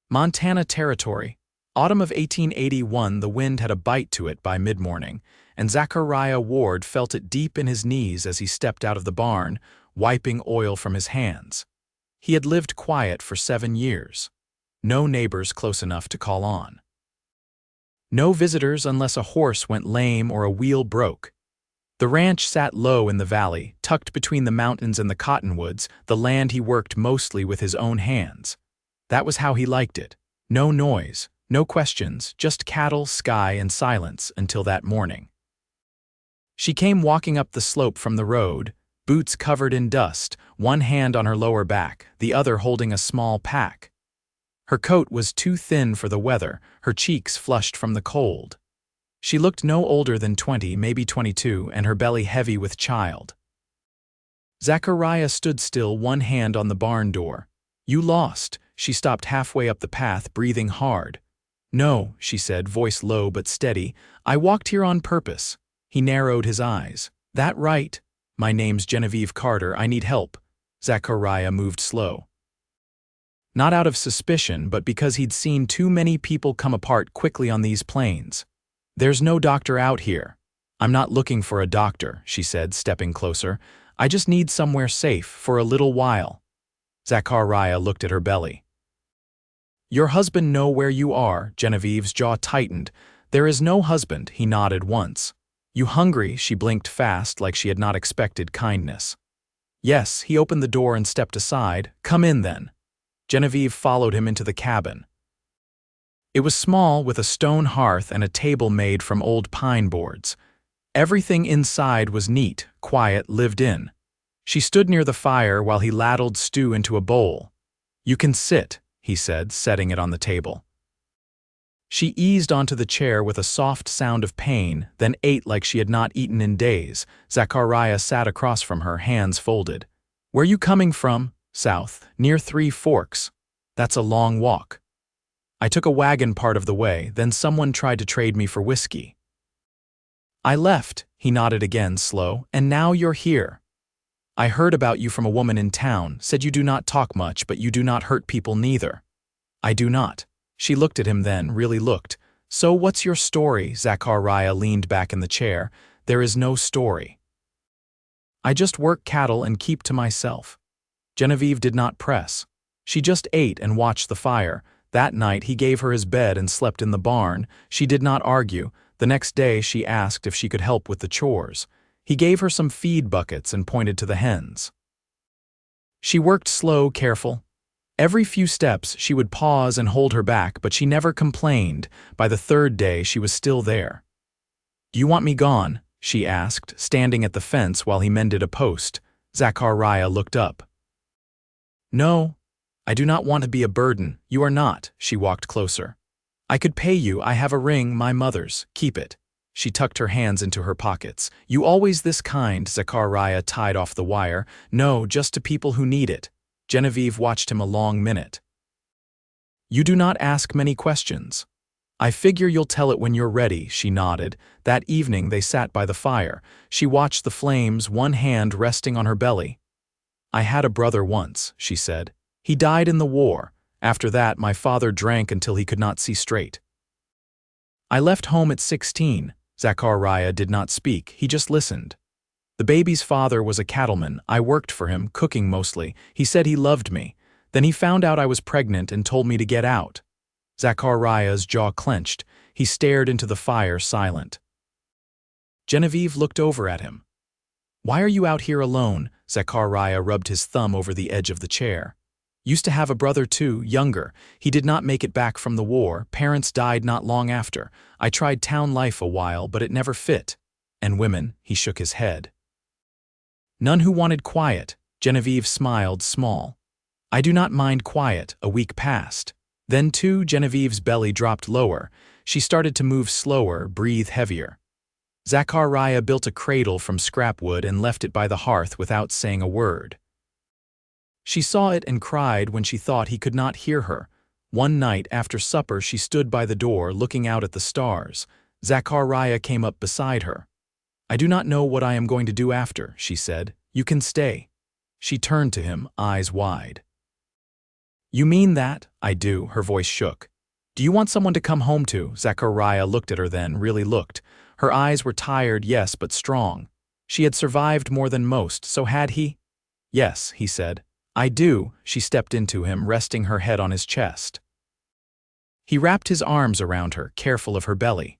Montana Territory. Autumn of 1881, the wind had a bite to it by mid-morning, and Zachariah Ward felt it deep in his knees as he stepped out of the barn, wiping oil from his hands. He had lived quiet for 7 years. No neighbors close enough to call on. No visitors unless a horse went lame or a wheel broke. The ranch sat low in the valley, tucked between the mountains and the cottonwoods, the land he worked mostly with his own hands. That was how he liked it. No noise, no questions, just cattle, sky, and silence until that morning. She came walking up the slope from the road, boots covered in dust, one hand on her lower back, the other holding a small pack. Her coat was too thin for the weather, her cheeks flushed from the cold. She looked no older than 20, maybe 22, and her belly heavy with child. Zachariah stood still, one hand on the barn door. "You lost." She stopped halfway up the path, breathing hard. "No," she said, voice low but steady. "I walked here on purpose." He narrowed his eyes. "That right? My name's Genevieve Carter. I need help." Zachariah moved slow. Not out of suspicion, but because he'd seen too many people come apart quickly on these plains. "There's no doctor out here." "I'm not looking for a doctor," she said, stepping closer. "I just need somewhere safe for a little while." Zachariah looked at her belly. "Your husband know where you are?" Genevieve's jaw tightened. "There is no husband," he nodded once. "You hungry?" She blinked fast, like she had not expected kindness. "Yes." He opened the door and stepped aside. "Come in, then." Genevieve followed him into the cabin. It was small, with a stone hearth and a table made from old pine boards. Everything inside was neat, quiet, lived in. She stood near the fire while he ladled stew into a bowl. "You can sit," he said, setting it on the table. She eased onto the chair with a soft sound of pain, then ate like she had not eaten in days. Zachariah sat across from her, hands folded. "Where you coming from?" "South, near 3 Forks. That's a long walk." "I took a wagon part of the way, then someone tried to trade me for whiskey." "I left," he nodded again, slow, "and now you're here. I heard about you from a woman in town, said you do not talk much, but you do not hurt people neither." "I do not." She looked at him then, really looked. "So what's your story?" Zachariah leaned back in the chair. "There is no story. I just work cattle and keep to myself." Genevieve did not press. She just ate and watched the fire. That night he gave her his bed and slept in the barn. She did not argue. The next day she asked if she could help with the chores. He gave her some feed buckets and pointed to the hens. She worked slow, careful. Every few steps she would pause and hold her back, but she never complained. By the 3rd day she was still there. "Do you want me gone?" she asked, standing at the fence while he mended a post. Zachariah looked up. "No, I do not want to be a burden." "You are not." She walked closer. "I could pay you. I have a ring, my mother's. Keep it." She tucked her hands into her pockets. "You always this kind?" Zachariah tied off the wire. "No, just to people who need it." Genevieve watched him a long minute. "You do not ask many questions." "I figure you'll tell it when you're ready," she nodded. That evening they sat by the fire. She watched the flames, one hand resting on her belly. "I had a brother once," she said. "He died in the war. After that, my father drank until he could not see straight. I left home at 16. Zachariah did not speak, he just listened. "The baby's father was a cattleman. I worked for him, cooking mostly. He said he loved me. Then he found out I was pregnant and told me to get out." Zachariah's jaw clenched. He stared into the fire, silent. Genevieve looked over at him. "Why are you out here alone?" Zachariah rubbed his thumb over the edge of the chair. "Used to have a brother too, younger. He did not make it back from the war. Parents died not long after. I tried town life a while, but it never fit. And women," he shook his head. "None who wanted quiet." Genevieve smiled, small. "I do not mind quiet." A week passed. Then too, Genevieve's belly dropped lower. She started to move slower, breathe heavier. Zachariah built a cradle from scrap wood and left it by the hearth without saying a word. She saw it and cried when she thought he could not hear her. One night after supper she stood by the door looking out at the stars. Zachariah came up beside her. "I do not know what I am going to do after," she said. "You can stay." She turned to him, eyes wide. You mean that? I do, her voice shook. Do you want someone to come home to? Zachariah looked at her then, really looked. Her eyes were tired, yes, but strong. She had survived more than most, so had he? Yes, he said. I do, she stepped into him, resting her head on his chest. He wrapped his arms around her, careful of her belly.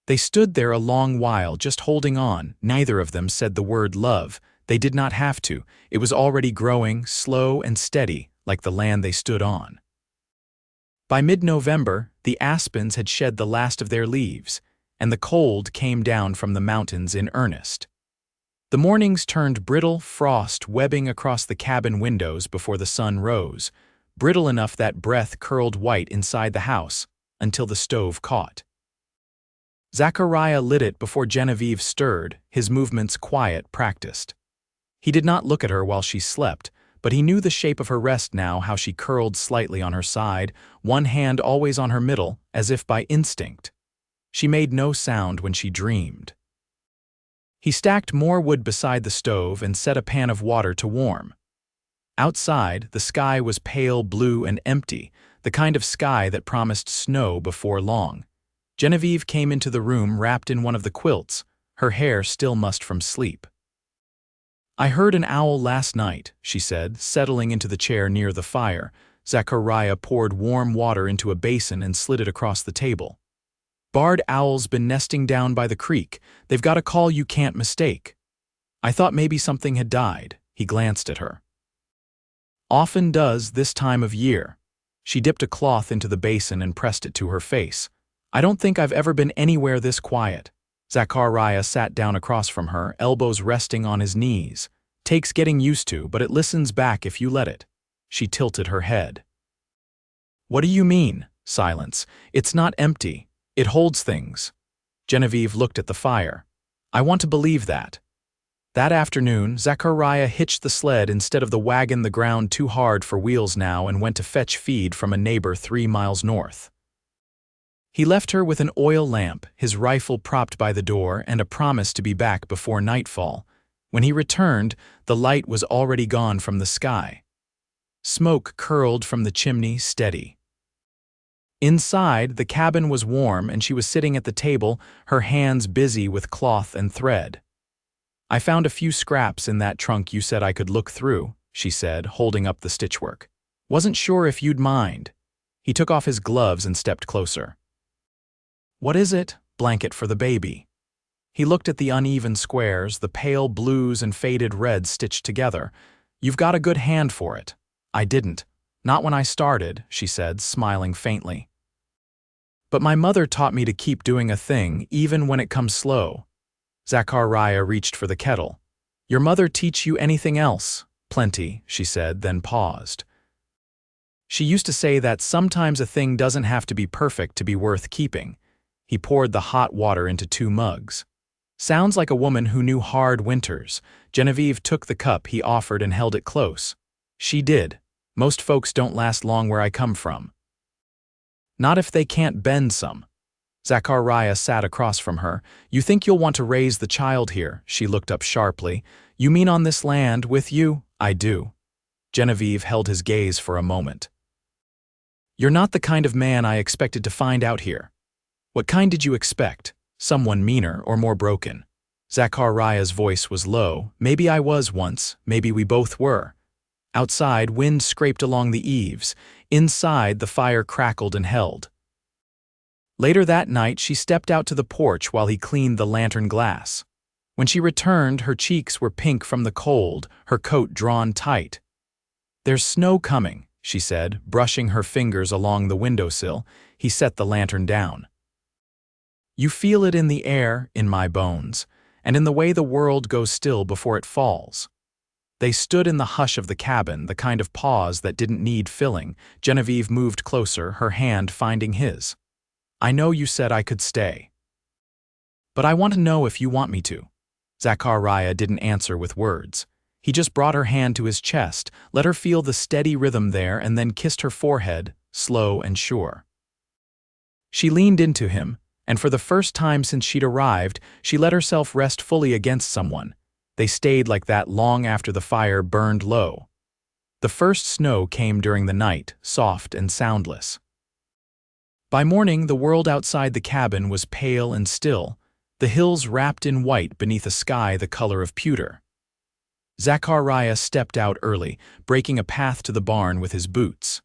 They stood there a long while, just holding on. Neither of them said the word love. They did not have to. It was already growing, slow and steady, like the land they stood on. By mid-November, the aspens had shed the last of their leaves, and the cold came down from the mountains in earnest. The mornings turned brittle frost webbing across the cabin windows before the sun rose, brittle enough that breath curled white inside the house until the stove caught. Zachariah lit it before Genevieve stirred, his movements quiet, practiced. He did not look at her while she slept, but he knew the shape of her rest now, how she curled slightly on her side, one hand always on her middle, as if by instinct. She made no sound when she dreamed. He stacked more wood beside the stove and set a pan of water to warm. Outside, the sky was pale blue and empty, the kind of sky that promised snow before long. Genevieve came into the room wrapped in one of the quilts, her hair still mussed from sleep. I heard an owl last night, she said, settling into the chair near the fire. Zachariah poured warm water into a basin and slid it across the table. Barred owls been nesting down by the creek. They've got a call you can't mistake. I thought maybe something had died. He glanced at her. Often does this time of year. She dipped a cloth into the basin and pressed it to her face. I don't think I've ever been anywhere this quiet. Zachariah sat down across from her, elbows resting on his knees. Takes getting used to, but it listens back if you let it. She tilted her head. What do you mean? Silence. It's not empty. It holds things. Genevieve looked at the fire. I want to believe that. That afternoon, Zachariah hitched the sled instead of the wagon, the ground too hard for wheels now, and went to fetch feed from a neighbor 3 miles north. He left her with an oil lamp, his rifle propped by the door, and a promise to be back before nightfall. When he returned, the light was already gone from the sky. Smoke curled from the chimney, steady. Inside, the cabin was warm, and she was sitting at the table, her hands busy with cloth and thread. I found a few scraps in that trunk you said I could look through, she said, holding up the stitchwork. Wasn't sure if you'd mind. He took off his gloves and stepped closer. What is it? Blanket for the baby. He looked at the uneven squares, the pale blues and faded reds stitched together. You've got a good hand for it. I didn't. Not when I started, she said, smiling faintly. But my mother taught me to keep doing a thing, even when it comes slow. Zachariah reached for the kettle. Your mother teach you anything else? Plenty, she said, then paused. She used to say that sometimes a thing doesn't have to be perfect to be worth keeping. He poured the hot water into 2 mugs. Sounds like a woman who knew hard winters. Genevieve took the cup he offered and held it close. She did. Most folks don't last long where I come from. Not if they can't bend some. Zachariah sat across from her. You think you'll want to raise the child here? She looked up sharply. You mean on this land, with you? I do. Genevieve held his gaze for a moment. You're not the kind of man I expected to find out here. What kind did you expect? Someone meaner or more broken? Zachariah's voice was low. Maybe I was once, maybe we both were. Outside, wind scraped along the eaves. Inside, the fire crackled and held. Later that night, she stepped out to the porch while he cleaned the lantern glass. When she returned, her cheeks were pink from the cold, her coat drawn tight. There's snow coming, she said, brushing her fingers along the windowsill. He set the lantern down. You feel it in the air, in my bones, and in the way the world goes still before it falls. They stood in the hush of the cabin, the kind of pause that didn't need filling. Genevieve moved closer, her hand finding his. I know you said I could stay. But I want to know if you want me to. Zachariah didn't answer with words. He just brought her hand to his chest, let her feel the steady rhythm there, and then kissed her forehead, slow and sure. She leaned into him, and for the first time since she'd arrived, she let herself rest fully against someone. They stayed like that long after the fire burned low. The first snow came during the night, soft and soundless. By morning, the world outside the cabin was pale and still, the hills wrapped in white beneath a sky the color of pewter. Zachariah stepped out early, breaking a path to the barn with his boots.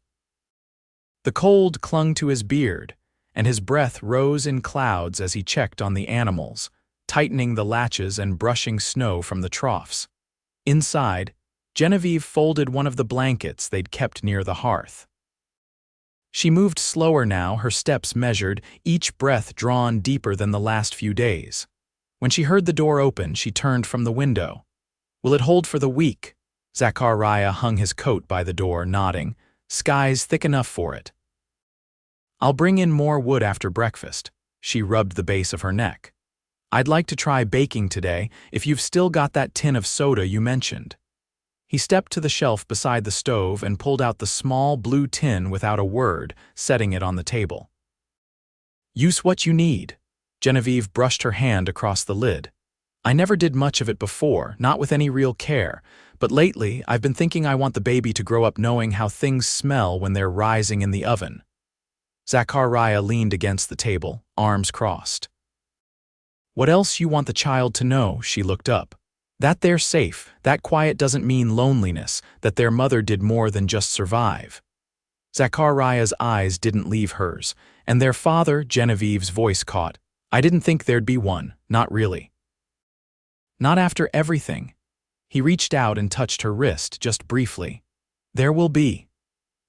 The cold clung to his beard, and his breath rose in clouds as he checked on the animals, tightening the latches and brushing snow from the troughs. Inside, Genevieve folded one of the blankets they'd kept near the hearth. She moved slower now, her steps measured, each breath drawn deeper than the last few days. When she heard the door open, she turned from the window. "Will it hold for the week?" Zachariah hung his coat by the door, nodding. "Sky's thick enough for it." "I'll bring in more wood after breakfast." She rubbed the base of her neck. "I'd like to try baking today, if you've still got that tin of soda you mentioned." He stepped to the shelf beside the stove and pulled out the small blue tin without a word, setting it on the table. "Use what you need." Genevieve brushed her hand across the lid. "I never did much of it before, not with any real care, but lately I've been thinking I want the baby to grow up knowing how things smell when they're rising in the oven." Zachariah leaned against the table, arms crossed. "What else you want the child to know?" She looked up. "That they're safe, that quiet doesn't mean loneliness, that their mother did more than just survive." Zachariah's eyes didn't leave hers, and their father, Genevieve's voice caught. "I didn't think there'd be one, not really." "Not after everything." He reached out and touched her wrist, just briefly. "There will be."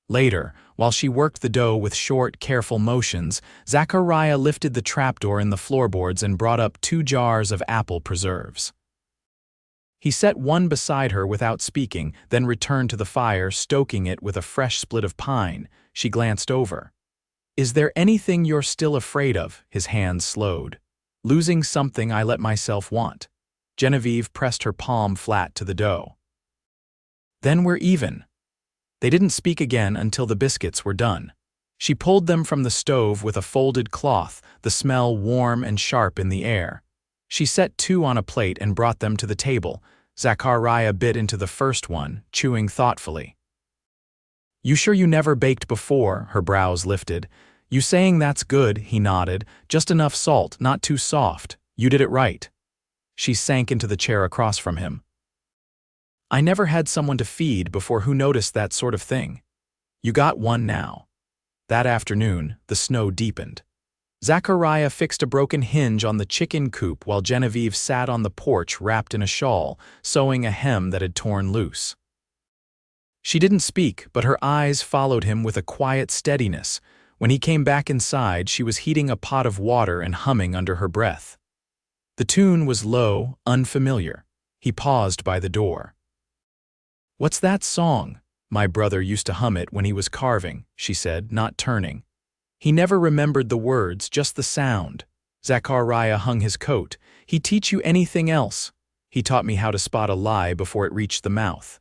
Later, while she worked the dough with short, careful motions, Zachariah lifted the trapdoor in the floorboards and brought up 2 jars of apple preserves. He set one beside her without speaking, then returned to the fire, stoking it with a fresh split of pine. She glanced over. "Is there anything you're still afraid of?" His hands slowed. "Losing something I let myself want." Genevieve pressed her palm flat to the dough. "Then we're even." They didn't speak again until the biscuits were done. She pulled them from the stove with a folded cloth, the smell warm and sharp in the air. She set 2 on a plate and brought them to the table. Zachariah bit into the first one, chewing thoughtfully. "You sure you never baked before?" Her brows lifted. "You saying that's good?" He nodded. "Just enough salt, not too soft. You did it right." She sank into the chair across from him. "I never had someone to feed before who noticed that sort of thing. You got one now." That afternoon, the snow deepened. Zachariah fixed a broken hinge on the chicken coop while Genevieve sat on the porch wrapped in a shawl, sewing a hem that had torn loose. She didn't speak, but her eyes followed him with a quiet steadiness. When he came back inside, she was heating a pot of water and humming under her breath. The tune was low, unfamiliar. He paused by the door. "What's that song?" "My brother used to hum it when he was carving," she said, not turning. He never remembered the words, just the sound. Zachariah hung his coat. "He'd teach you anything else." "He taught me how to spot a lie before it reached the mouth."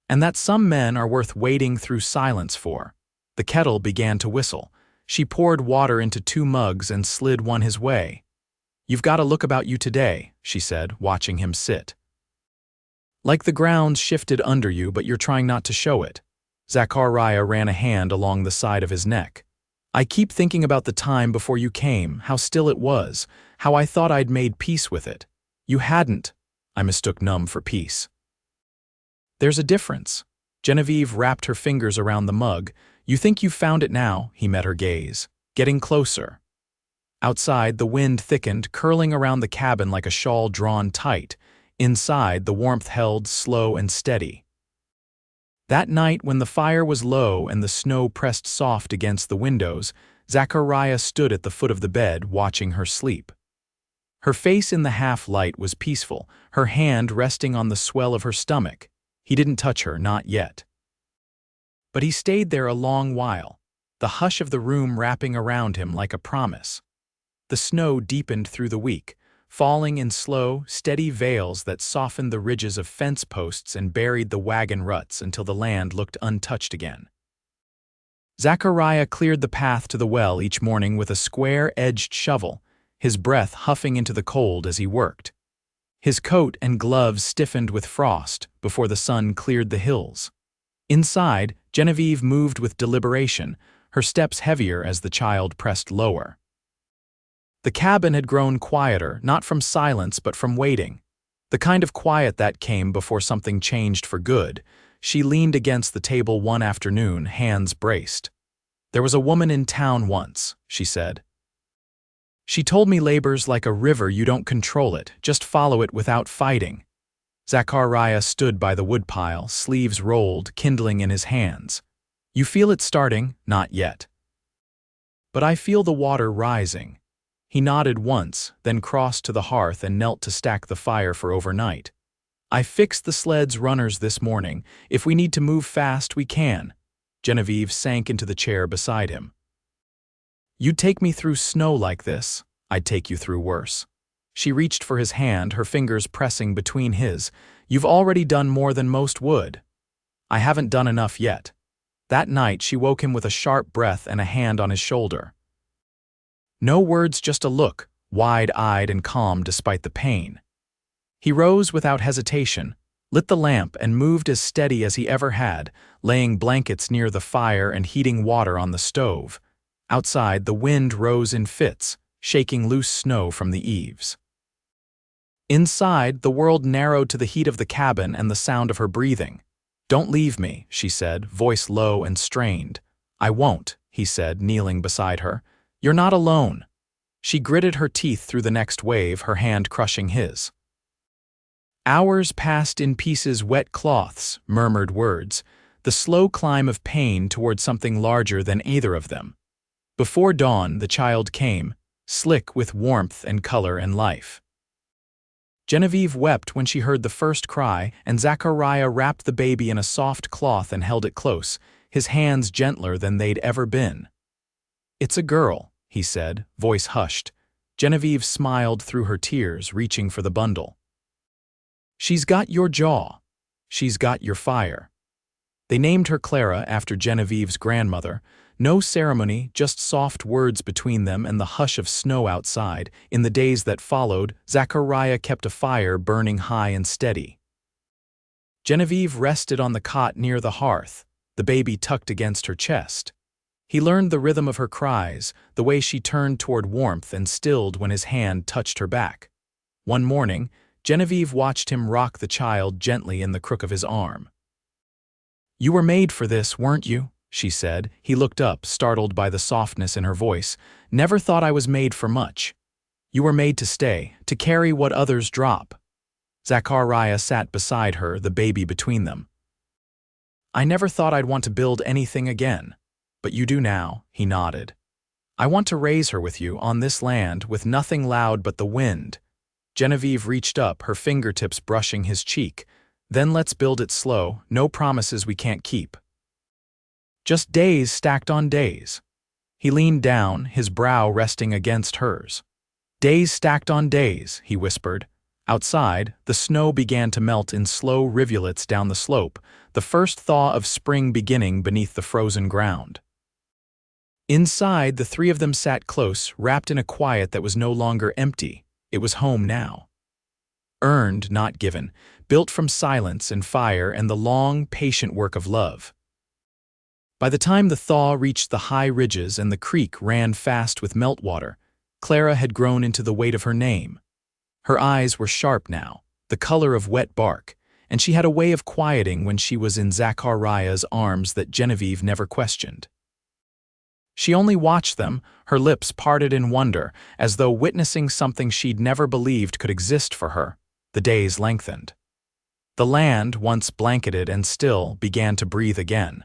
"And that some men are worth waiting through silence for." The kettle began to whistle. She poured water into 2 mugs and slid one his way. "You've got a look about you today," she said, watching him sit. "Like the ground's shifted under you, but you're trying not to show it." Zachariah ran a hand along the side of his neck. "I keep thinking about the time before you came, how still it was, how I thought I'd made peace with it. You hadn't." "I mistook numb for peace." "There's a difference." Genevieve wrapped her fingers around the mug. "You think you've found it now?" He met her gaze. "Getting closer." Outside, the wind thickened, curling around the cabin like a shawl drawn tight. Inside, the warmth held, slow and steady. That night, when the fire was low and the snow pressed soft against the windows, Zachariah stood at the foot of the bed, watching her sleep. Her face in the half-light was peaceful, her hand resting on the swell of her stomach. He didn't touch her, not yet. But he stayed there a long while, the hush of the room wrapping around him like a promise. The snow deepened through the week, falling in slow, steady veils that softened the ridges of fence posts and buried the wagon ruts until the land looked untouched again. Zachariah cleared the path to the well each morning with a square-edged shovel, his breath huffing into the cold as he worked. His coat and gloves stiffened with frost before the sun cleared the hills. Inside, Genevieve moved with deliberation, her steps heavier as the child pressed lower. The cabin had grown quieter, not from silence but from waiting. The kind of quiet that came before something changed for good. She leaned against the table one afternoon, hands braced. "There was a woman in town once," she said. "She told me labor's like a river, you don't control it, just follow it without fighting." Zachariah stood by the woodpile, sleeves rolled, kindling in his hands. "You feel it starting?" "Not yet." "But I feel the water rising." He nodded once, then crossed to the hearth and knelt to stack the fire for overnight. "I fixed the sled's runners this morning. If we need to move fast, we can." Genevieve sank into the chair beside him. "You'd take me through snow like this, I'd take you through worse." She reached for his hand, her fingers pressing between his. "You've already done more than most would." "I haven't done enough yet." That night she woke him with a sharp breath and a hand on his shoulder. No words, just a look, wide-eyed and calm despite the pain. He rose without hesitation, lit the lamp and moved as steady as he ever had, laying blankets near the fire and heating water on the stove. Outside, the wind rose in fits, shaking loose snow from the eaves. Inside, the world narrowed to the heat of the cabin and the sound of her breathing. "Don't leave me," she said, voice low and strained. "I won't," he said, kneeling beside her. "You're not alone." She gritted her teeth through the next wave, her hand crushing his. Hours passed in pieces, wet cloths, murmured words, the slow climb of pain toward something larger than either of them. Before dawn, the child came, slick with warmth and color and life. Genevieve wept when she heard the first cry, and Zachariah wrapped the baby in a soft cloth and held it close, his hands gentler than they'd ever been. "It's a girl," he said, voice hushed. Genevieve smiled through her tears, reaching for the bundle. "She's got your jaw. She's got your fire." They named her Clara after Genevieve's grandmother. No ceremony, just soft words between them and the hush of snow outside. In the days that followed, Zachariah kept a fire burning high and steady. Genevieve rested on the cot near the hearth, the baby tucked against her chest. He learned the rhythm of her cries, the way she turned toward warmth and stilled when his hand touched her back. One morning, Genevieve watched him rock the child gently in the crook of his arm. "You were made for this, weren't you?" she said. He looked up, startled by the softness in her voice. "Never thought I was made for much." "You were made to stay, to carry what others drop." Zachariah sat beside her, the baby between them. "I never thought I'd want to build anything again. But you do now," he nodded. "I want to raise her with you, on this land, with nothing loud but the wind." Genevieve reached up, her fingertips brushing his cheek. "Then let's build it slow, no promises we can't keep. Just days stacked on days." He leaned down, his brow resting against hers. "Days stacked on days," he whispered. Outside, the snow began to melt in slow rivulets down the slope, the first thaw of spring beginning beneath the frozen ground. Inside, the three of them sat close, wrapped in a quiet that was no longer empty. It was home now. Earned, not given, built from silence and fire and the long, patient work of love. By the time the thaw reached the high ridges and the creek ran fast with meltwater, Clara had grown into the weight of her name. Her eyes were sharp now, the color of wet bark, and she had a way of quieting when she was in Zachariah's arms that Genevieve never questioned. She only watched them, her lips parted in wonder, as though witnessing something she'd never believed could exist for her. The days lengthened. The land, once blanketed and still, began to breathe again.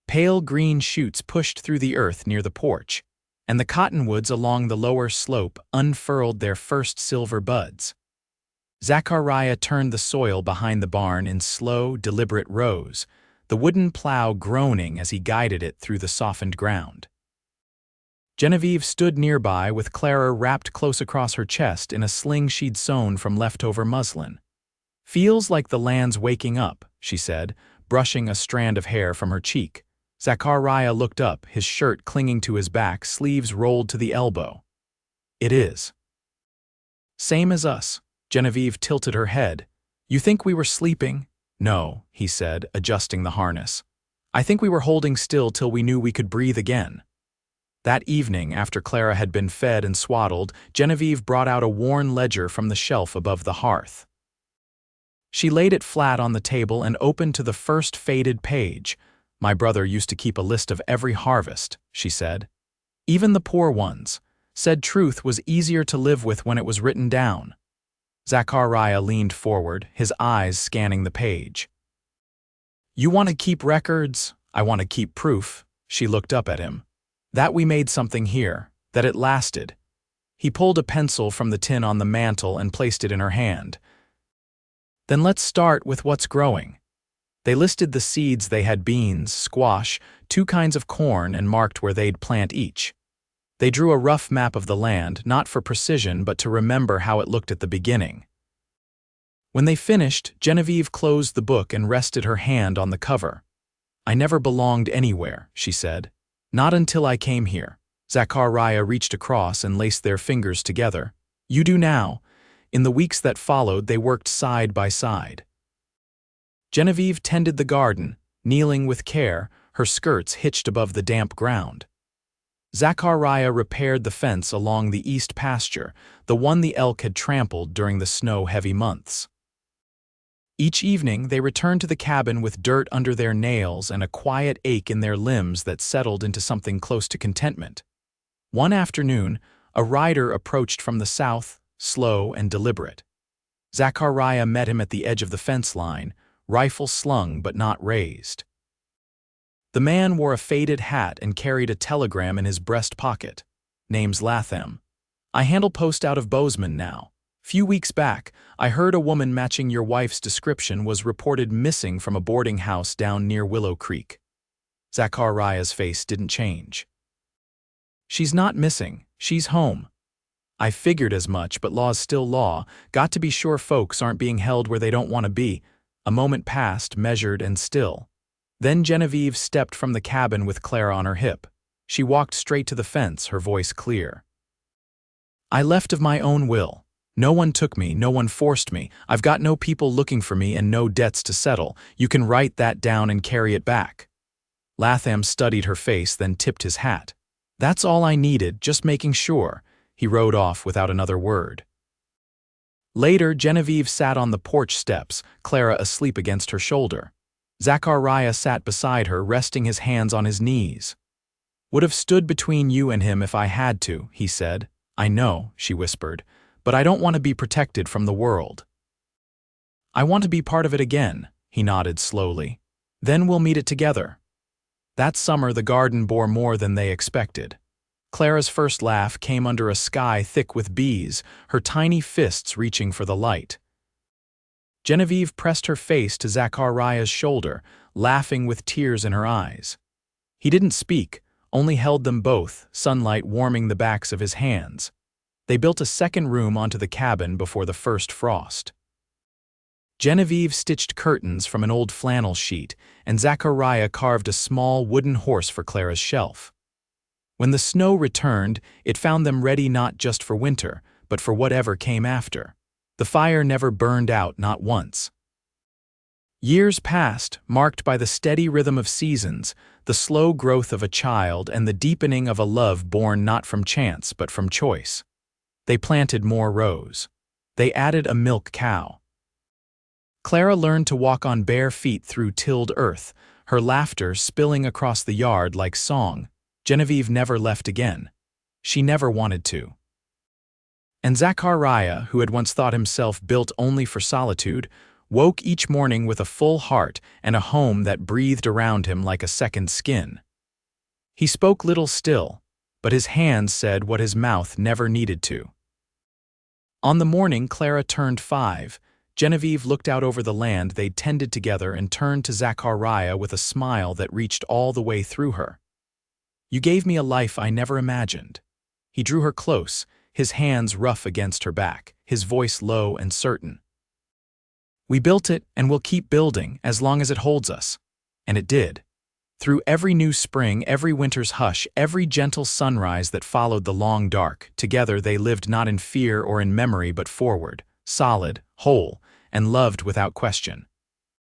Pale green shoots pushed through the earth near the porch, and the cottonwoods along the lower slope unfurled their first silver buds. Zachariah turned the soil behind the barn in slow, deliberate rows, the wooden plow groaning as he guided it through the softened ground. Genevieve stood nearby with Clara wrapped close across her chest in a sling she'd sewn from leftover muslin. "Feels like the land's waking up," she said, brushing a strand of hair from her cheek. Zachariah looked up, his shirt clinging to his back, sleeves rolled to the elbow. "It is." "Same as us." Genevieve tilted her head. "You think we were sleeping?" No, he said, adjusting the harness. I think we were holding still till we knew we could breathe again. That evening, after Clara had been fed and swaddled, Genevieve brought out a worn ledger from the shelf above the hearth. She laid it flat on the table and opened to the first faded page. My brother used to keep a list of every harvest, she said. Even the poor ones. Said truth was easier to live with when it was written down. Zachariah leaned forward, his eyes scanning the page. You want to keep records? I want to keep proof. She looked up at him. That we made something here, that it lasted. He pulled a pencil from the tin on the mantel and placed it in her hand. Then let's start with what's growing. They listed the seeds. They had beans, squash, 2 kinds of corn, and marked where they'd plant each. They drew a rough map of the land, not for precision but to remember how it looked at the beginning. When they finished, Genevieve closed the book and rested her hand on the cover. I never belonged anywhere, she said. Not until I came here. Zachariah reached across and laced their fingers together. You do now. In the weeks that followed, they worked side by side. Genevieve tended the garden, kneeling with care, her skirts hitched above the damp ground. Zachariah repaired the fence along the east pasture, the one the elk had trampled during the snow-heavy months. Each evening, they returned to the cabin with dirt under their nails and a quiet ache in their limbs that settled into something close to contentment. One afternoon, a rider approached from the south, slow and deliberate. Zachariah met him at the edge of the fence line, rifle slung but not raised. The man wore a faded hat and carried a telegram in his breast pocket. Name's Latham. I handle post out of Bozeman now. Few weeks back, I heard a woman matching your wife's description was reported missing from a boarding house down near Willow Creek. Zachariah's face didn't change. She's not missing. She's home. I figured as much, but law's still law. Got to be sure folks aren't being held where they don't want to be. A moment passed, measured and still. Then Genevieve stepped from the cabin with Clara on her hip. She walked straight to the fence, her voice clear. I left of my own will. No one took me, no one forced me. I've got no people looking for me and no debts to settle. You can write that down and carry it back. Latham studied her face, then tipped his hat. That's all I needed, just making sure. He rode off without another word. Later, Genevieve sat on the porch steps, Clara asleep against her shoulder. Zachariah sat beside her, resting his hands on his knees. Would have stood between you and him if I had to, he said. I know, she whispered, but I don't want to be protected from the world. I want to be part of it again, he nodded slowly. Then we'll meet it together. That summer the garden bore more than they expected. Clara's first laugh came under a sky thick with bees, her tiny fists reaching for the light. Genevieve pressed her face to Zachariah's shoulder, laughing with tears in her eyes. He didn't speak, only held them both, sunlight warming the backs of his hands. They built a second room onto the cabin before the first frost. Genevieve stitched curtains from an old flannel sheet, and Zachariah carved a small wooden horse for Clara's shelf. When the snow returned, it found them ready not just for winter, but for whatever came after. The fire never burned out, not once. Years passed, marked by the steady rhythm of seasons, the slow growth of a child, and the deepening of a love born not from chance but from choice. They planted more rows. They added a milk cow. Clara learned to walk on bare feet through tilled earth, her laughter spilling across the yard like song. Genevieve never left again. She never wanted to. And Zachariah, who had once thought himself built only for solitude, woke each morning with a full heart and a home that breathed around him like a second skin. He spoke little still, but his hands said what his mouth never needed to. On the morning Clara turned 5, Genevieve looked out over the land they'd tended together and turned to Zachariah with a smile that reached all the way through her. You gave me a life I never imagined. He drew her close, his hands rough against her back, his voice low and certain. We built it and we'll keep building as long as it holds us. And it did. Through every new spring, every winter's hush, every gentle sunrise that followed the long dark, together they lived not in fear or in memory but forward, solid, whole, and loved without question.